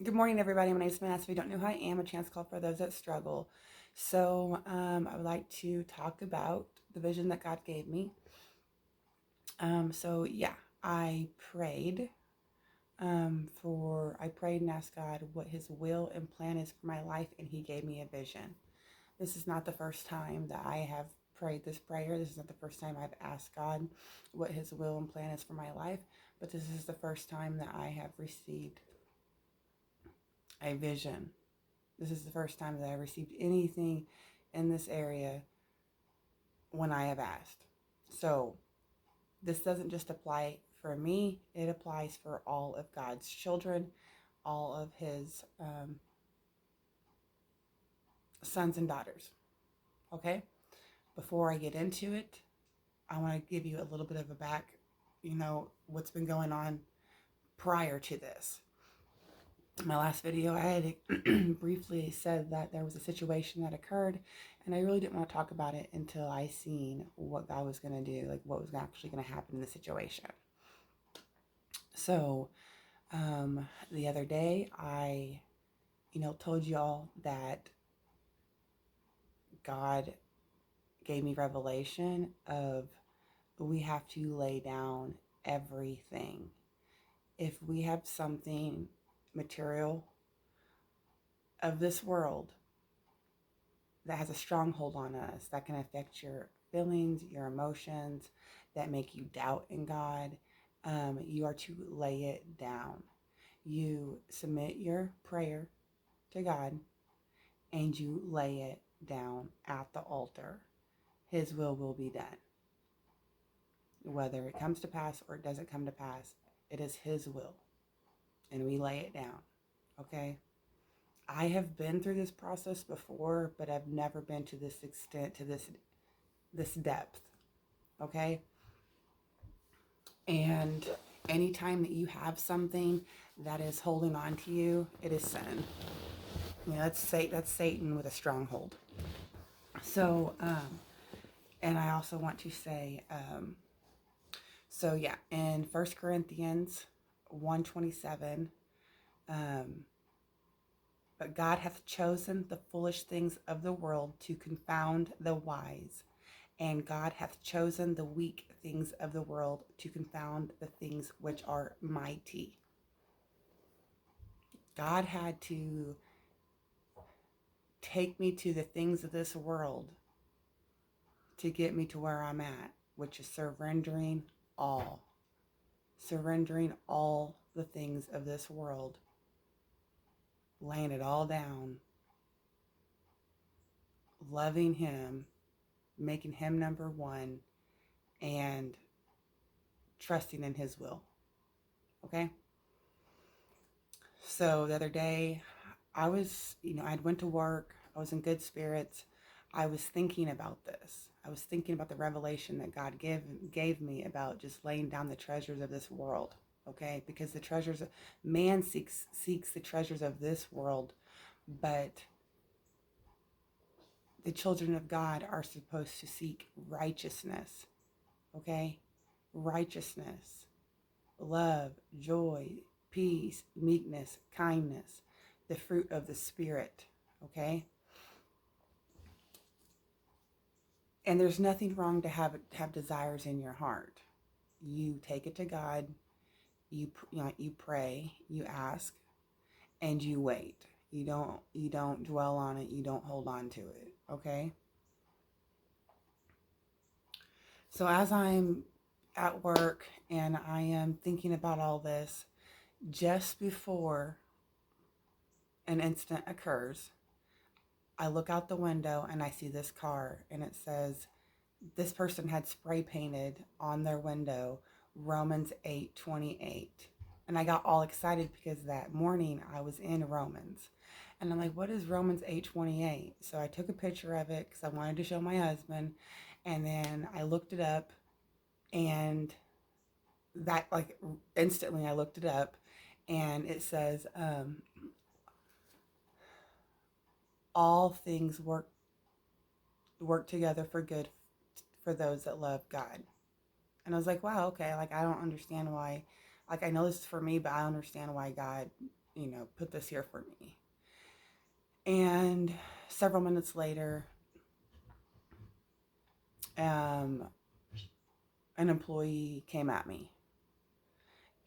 Good morning, everybody. My name is Vanessa. If you don't know who I am, a chance call for those that struggle. I would like to talk about the vision that God gave me. I prayed I prayed and asked God what His will and plan is for my life, and He gave me a vision. This is not the first time that I have prayed this prayer. This is not the first time I've asked God what His will and plan is for my life, but this is the first time that I have received a vision. This is the first time that I received anything in this area when I have asked. So this doesn't just apply for me, it applies for all of God's children, all of His sons and daughters. Okay? Before I get into it, I want to give you a little bit of a what's been going on prior to this. In my last video, I had briefly said that there was a situation that occurred, and I really didn't want to talk about it until I seen what God was going to do, like what was actually going to happen in the situation. So, the other day, I, told y'all that God gave me revelation of we have to lay down everything. If we have something material of this world that has a stronghold on us, that can affect your feelings, your emotions, that make you doubt in God, you are to lay it down. You submit your prayer to God and you lay it down at the altar. His will be done. Whether it comes to pass or it doesn't come to pass, it is His will. And we lay it down. Okay? I have been through this process before, but I've never been to this extent, to this depth. Okay? And anytime that you have something that is holding on to you, it is sin. That's Satan with a stronghold. So, and I also want to say, in 1 Corinthians 1:27, but God hath chosen the foolish things of the world to confound the wise, and God hath chosen the weak things of the world to confound the things which are mighty. God had to take me to the things of this world to get me to where I'm at, which is surrendering all. Surrendering all the things of this world, laying it all down, loving Him, making Him number one, and trusting in His will. Okay? So the other day, I'd went to work. I was in good spirits. I was thinking about this. I was thinking about the revelation that God gave me about just laying down the treasures of this world. Okay? Because man seeks the treasures of this world, but the children of God are supposed to seek righteousness. Okay? Righteousness, love, joy, peace, meekness, kindness, the fruit of the Spirit. Okay? And there's nothing wrong to have desires in your heart. You take it to God, you pray, you ask, and you wait. You don't dwell on it, you don't hold on to it, okay? So as I'm at work and I am thinking about all this, just before an incident occurs, I look out the window and I see this car, and it says this person had spray painted on their window Romans 8:28. And I got all excited because that morning I was in Romans. And I'm like, what is Romans 8:28? So I took a picture of it because I wanted to show my husband. And then I looked it up, and that, like, instantly I looked it up, and it says, all things work together for good for those that love God. And I was like, wow, okay, like I don't understand why, like I know this is for me, but I don't understand why God put this here for me. And several minutes later, um, an employee came at me,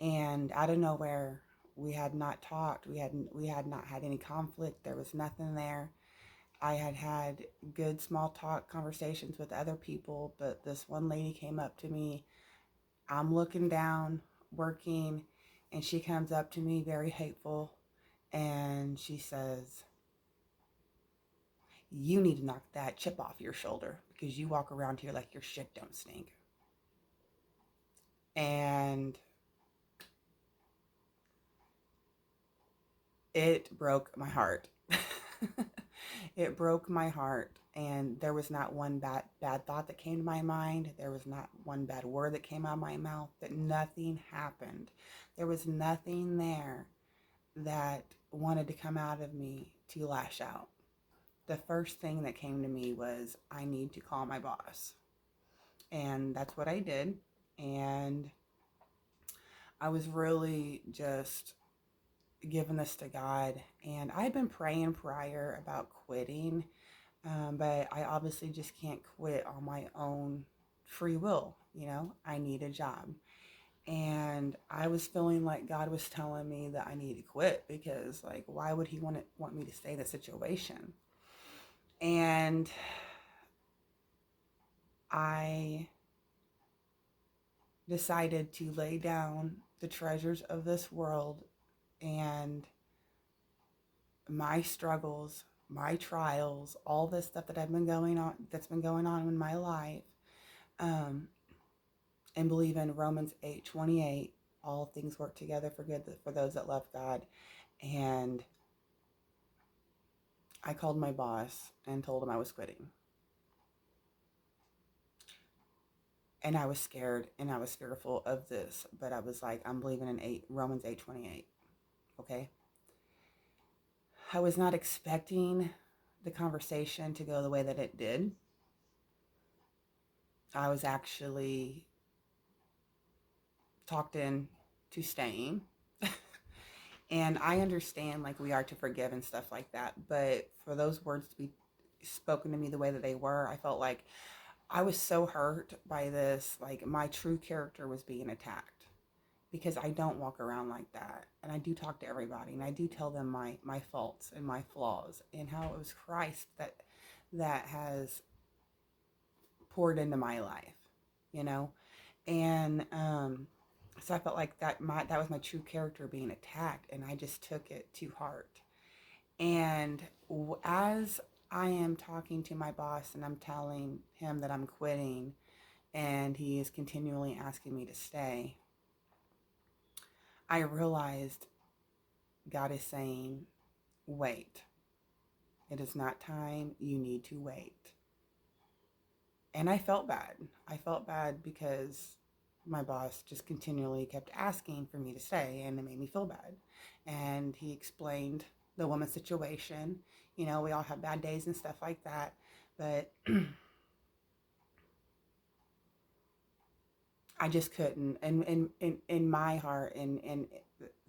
and out of nowhere, we had not talked. We had not had any conflict. There was nothing there. I had had good small talk conversations with other people, but this one lady came up to me. I'm looking down, working, and she comes up to me very hateful, and she says, "You need to knock that chip off your shoulder because you walk around here like your shit don't stink." And it broke my heart. It broke my heart, and there was not one bad thought that came to my mind. There was not one bad word that came out of my mouth. That nothing happened. There was nothing there that wanted to come out of me to lash out. The first thing that came to me was, I need to call my boss. And that's what I did. And I was really just giving this to God. And I had been praying prior about quitting, but I obviously just can't quit on my own free will. I need a job. And I was feeling like God was telling me that I need to quit because, like, why would He want me to stay in the situation? And I decided to lay down the treasures of this world and my struggles, my trials, all this stuff that's been going on in my life, um, and believe in Romans 8:28. All things work together for good for those that love God. And I called my boss and told him I was quitting. And I was scared and I was fearful of this, but I was like, I'm believing in Romans 8:28. Okay. I was not expecting the conversation to go the way that it did. I was actually talked in to staying. And I understand, like, we are to forgive and stuff like that. But for those words to be spoken to me the way that they were, I felt like I was so hurt by this. Like, my true character was being attacked because I don't walk around like that. And I do talk to everybody, and I do tell them my faults and my flaws and how it was Christ that has poured into my life, you know? And so I felt like that was my true character being attacked, and I just took it to heart. And as I am talking to my boss and I'm telling him that I'm quitting, and he is continually asking me to stay, I realized God is saying, wait. It is not time. You need to wait. And I felt bad. I felt bad because my boss just continually kept asking for me to stay, and it made me feel bad. And he explained the woman's situation. We all have bad days and stuff like that. But I just couldn't. And in my heart and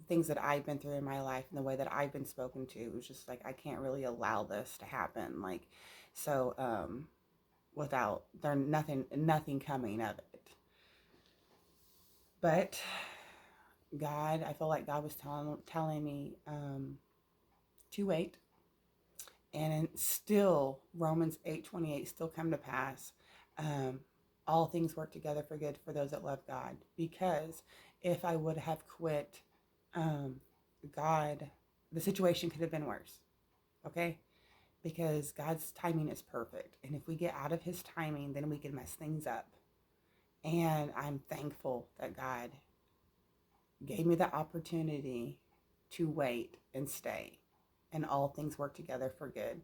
things that I've been through in my life and the way that I've been spoken to, it was just like, I can't really allow this to happen. Like, so without there nothing coming of it. But God, I feel like God was telling me to wait, and still Romans 8:28 still come to pass. Um, all things work together for good for those that love God. Because if I would have quit, um, God, the situation could have been worse. Okay, because God's timing is perfect, and if we get out of His timing, then we can mess things up. And I'm thankful that God gave me the opportunity to wait and stay. And all things work together for good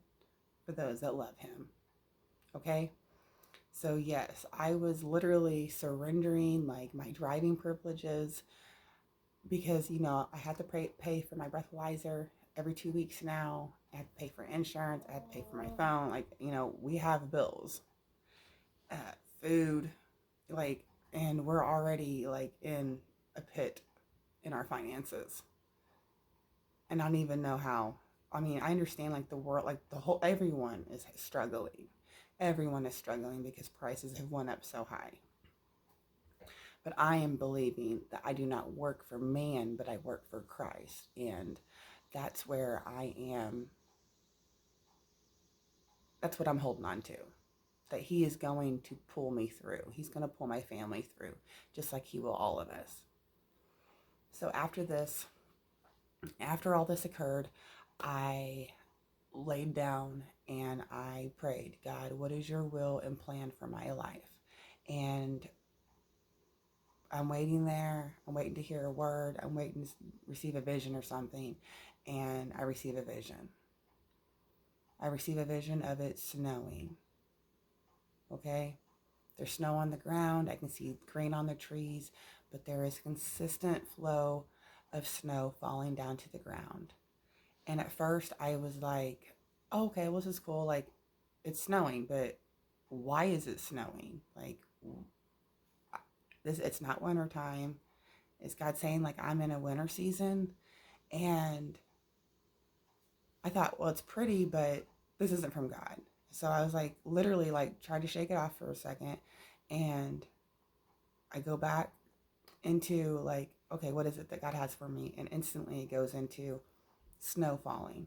for those that love Him. Okay? So, yes, I was literally surrendering like my driving privileges because, I had to pay for my breathalyzer every 2 weeks now. I had to pay for insurance. I had to pay for my phone. Like, we have bills, uh, food, like, and we're already like in a pit in our finances. and I don't even know how. I mean, I understand like the world, like the whole, everyone is struggling. Everyone is struggling because prices have went up so high. But I am believing that I do not work for man, but I work for Christ. And that's where I am. That's what I'm holding on to. That he is going to pull me through. He's going to pull my family through, just like he will all of us. So after all this occurred, I laid down and I prayed, God, what is your will and plan for my life? And I'm waiting there. I'm waiting to hear a word. I'm waiting to receive a vision or something. And I receive a vision. I receive a vision of it snowing. Okay? There's snow on the ground. I can see green on the trees, but there is consistent flow of snow falling down to the ground. And at first I was like, oh, okay, well, this is cool. Like, it's snowing, but why is it snowing? Like, it's not winter time. Is God saying like I'm in a winter season? And I thought, well, it's pretty, but this isn't from God. So I was like, literally, like, tried to shake it off for a second. And I go back into, like, okay, what is it that God has for me? And instantly it goes into snow falling.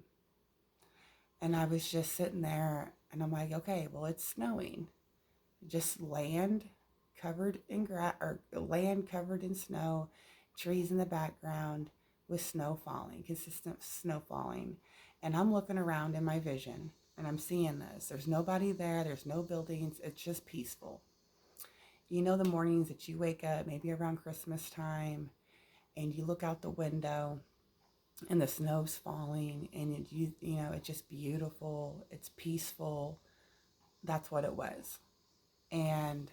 And I was just sitting there and I'm like, okay, well, it's snowing. Just land covered in land covered in snow, trees in the background with snow falling, consistent snow falling. And I'm looking around in my vision and I'm seeing this. There's nobody there. There's no buildings. It's just peaceful. You know, the mornings that you wake up, maybe around Christmas time, and you look out the window and the snow's falling and you know, it's just beautiful. It's peaceful. That's what it was. And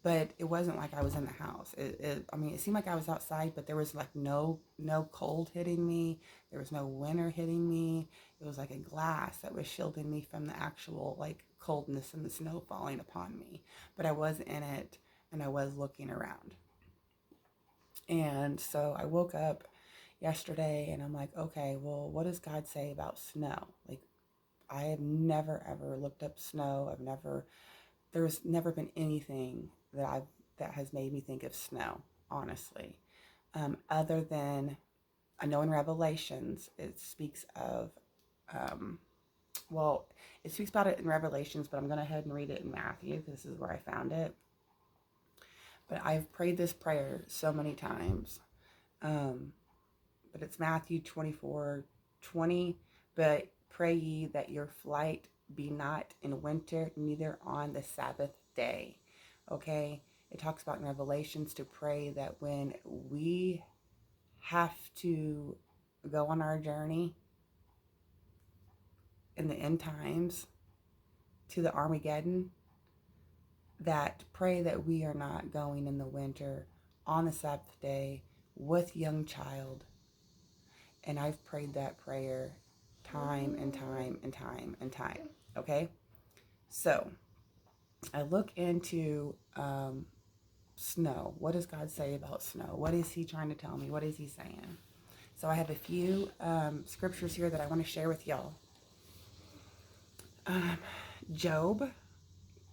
but it wasn't like I was in the house. I mean, it seemed like I was outside, but there was like no cold hitting me. There was no winter hitting me. It was like a glass that was shielding me from the actual like coldness and the snow falling upon me. But I was in it and I was looking around. And so I woke up yesterday and I'm like, okay, well, what does God say about snow? Like, I have never ever looked up snow. There's never been anything that has made me think of snow, honestly. Other than I know in Revelations it speaks of, um, well, it speaks about it in Revelations, but I'm going to head and read it in Matthew because this is where I found it. But I've prayed this prayer so many times. But it's Matthew 24:20. But pray ye that your flight be not in winter, neither on the Sabbath day. Okay? It talks about in Revelations to pray that when we have to go on our journey in the end times to the Armageddon, that pray that we are not going in the winter on the Sabbath day with young child. And I've prayed that prayer time and time and time and time. Okay? So I look into snow. What does God say about snow? What is he trying to tell me? What is he saying? So I have a few scriptures here that I want to share with y'all. Job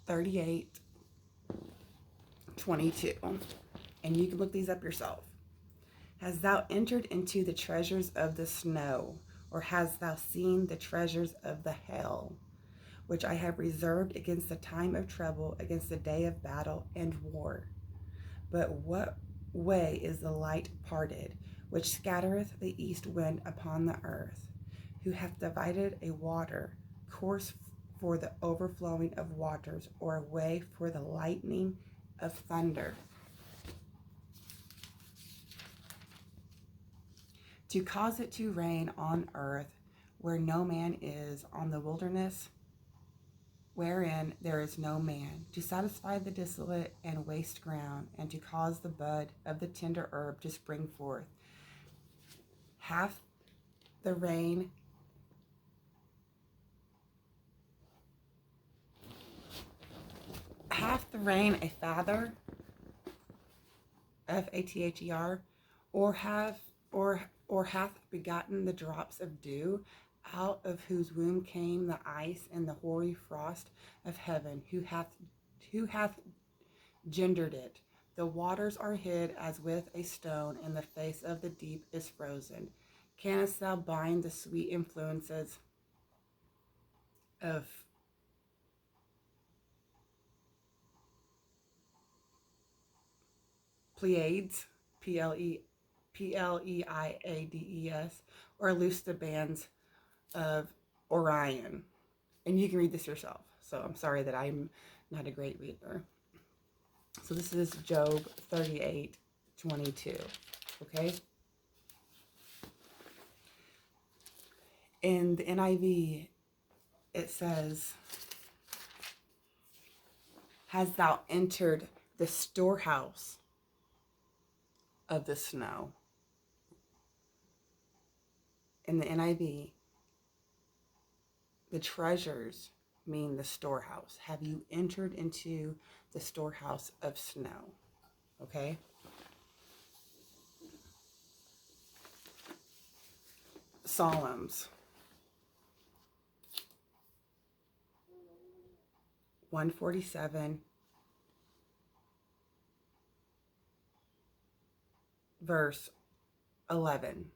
38:22. And you can look these up yourself. Hast thou entered into the treasures of the snow, or hast thou seen the treasures of the hell, which I have reserved against the time of trouble, against the day of battle and war? But what way is the light parted, which scattereth the east wind upon the earth? Who hath divided a water course for the overflowing of waters, or a way for the lightning of thunder? To cause it to rain on earth where no man is, on the wilderness wherein there is no man, to satisfy the desolate and waste ground, and to cause the bud of the tender herb to spring forth. Hath the rain a father, Father, or or hath begotten the drops of dew, out of whose womb came the ice and the hoary frost of heaven, who hath gendered it? The waters are hid as with a stone, and the face of the deep is frozen. Canst thou bind the sweet influences of Pleiades, Pleiades, or loose the bands of Orion? And you can read this yourself. So I'm sorry that I'm not a great reader. So this is Job 38:22. Okay? In the NIV, it says, "Hast thou entered the storehouse of the snow?" In the NIV, the treasures mean the storehouse. Have you entered into the storehouse of snow? Okay? Psalms 147, verse 11.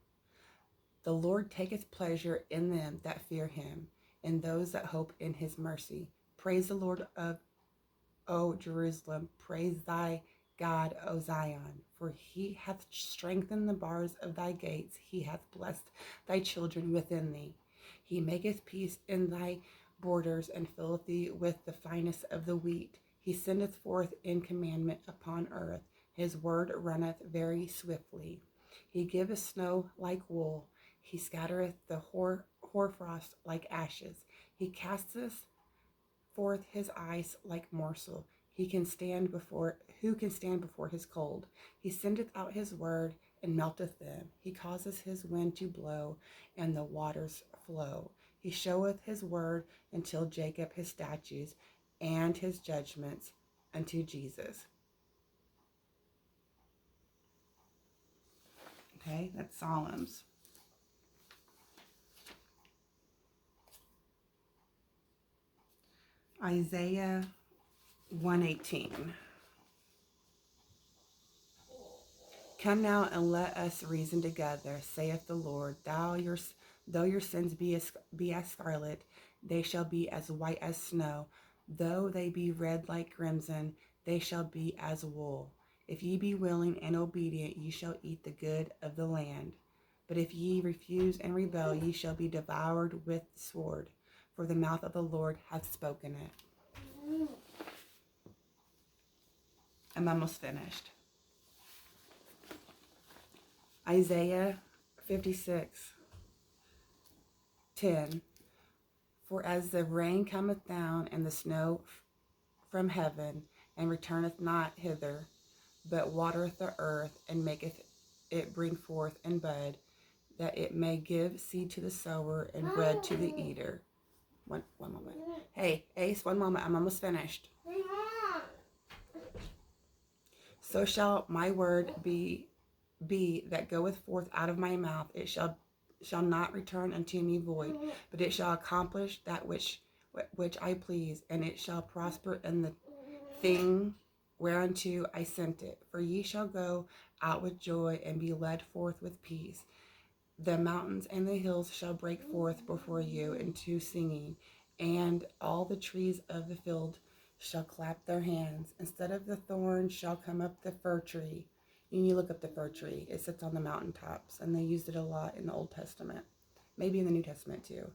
The Lord taketh pleasure in them that fear him, in those that hope in his mercy. Praise the Lord of, O Jerusalem. Praise thy God, O Zion. For he hath strengthened the bars of thy gates. He hath blessed thy children within thee. He maketh peace in thy borders, and filleth thee with the finest of the wheat. He sendeth forth in commandment upon earth. His word runneth very swiftly. He giveth snow like wool. He scattereth the hoarfrost like ashes. He casteth forth his ice like morsel. Who can stand before his cold? He sendeth out his word and melteth them. He causeth his wind to blow, and the waters flow. He showeth his word until Jacob, his statutes and his judgments unto Jesus. Okay, that's Psalms. Isaiah 118. Come now and let us reason together, saith the Lord. Though your sins be as scarlet, they shall be as white as snow. Though they be red like crimson, they shall be as wool. If ye be willing and obedient, ye shall eat the good of the land. But if ye refuse and rebel, ye shall be devoured with the sword, for the mouth of the Lord hath spoken it. I'm almost finished. Isaiah 56:10. For as the rain cometh down and the snow from heaven, and returneth not hither, but watereth the earth, and maketh it bring forth and bud, that it may give seed to the sower and bread to the eater. One moment. Hey, Ace, one moment. I'm almost finished. So shall my word be that goeth forth out of my mouth. It shall not return unto me void, but it shall accomplish that which I please, and it shall prosper in the thing whereunto I sent it. For ye shall go out with joy, and be led forth with peace. The mountains and the hills shall break forth before you into singing, and all the trees of the field shall clap their hands. Instead of the thorn shall come up the fir tree. And you look up the fir tree, it sits on the mountaintops, and they used it a lot in the Old Testament, maybe in the New Testament too.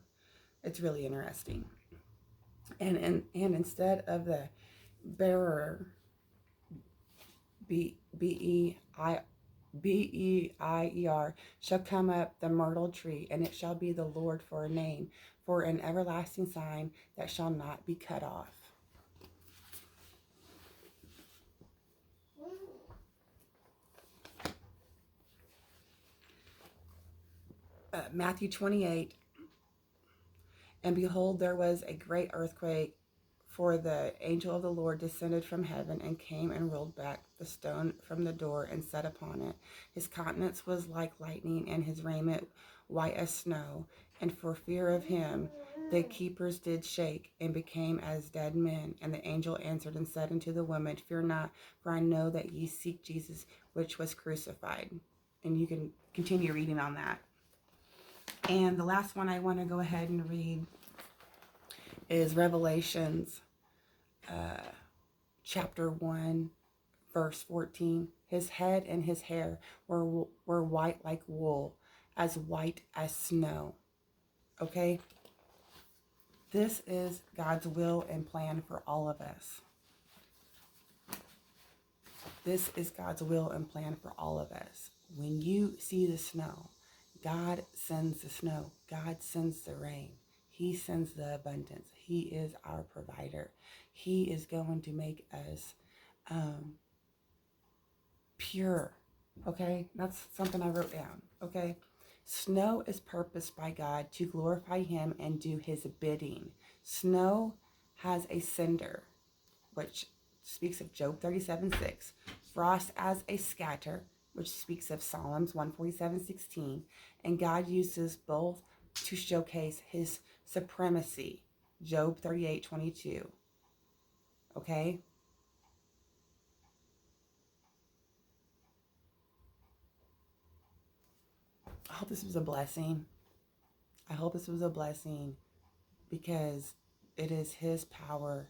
It's really interesting. And instead of the bearer, Beier, shall come up the myrtle tree, and it shall be the Lord for a name, for an everlasting sign that shall not be cut off. Matthew 28. And behold, there was a great earthquake, For the angel of the Lord descended from heaven and came and rolled back the stone from the door and sat upon it. His countenance was like lightning, and his raiment white as snow. And for fear of him, the keepers did shake and became as dead men. And the angel answered and said unto the woman, Fear not, for I know that ye seek Jesus, which was crucified. And you can continue reading on that. And the last one I want to go ahead and read is Revelations chapter 1, verse 14. His head and his hair were white like wool, as white as snow. Okay? This is God's will and plan for all of us. This is God's will and plan for all of us. When you see the snow, God sends the snow. God sends the rain. He sends the abundance. He is our provider. He is going to make us pure. Okay? That's something I wrote down. Okay? Snow is purposed by God to glorify him and do his bidding. Snow has a cinder, which speaks of Job 37:6. Frost as a scatter, which speaks of Psalms 147:16. And God uses both to showcase his supremacy. Job 38:22. Okay? I hope this was a blessing. I hope this was a blessing because it is his power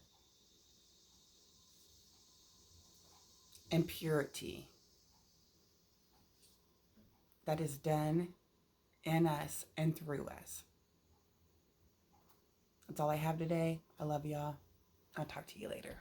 and purity that is done in us and through us. That's all I have today. I love y'all. I'll talk to you later.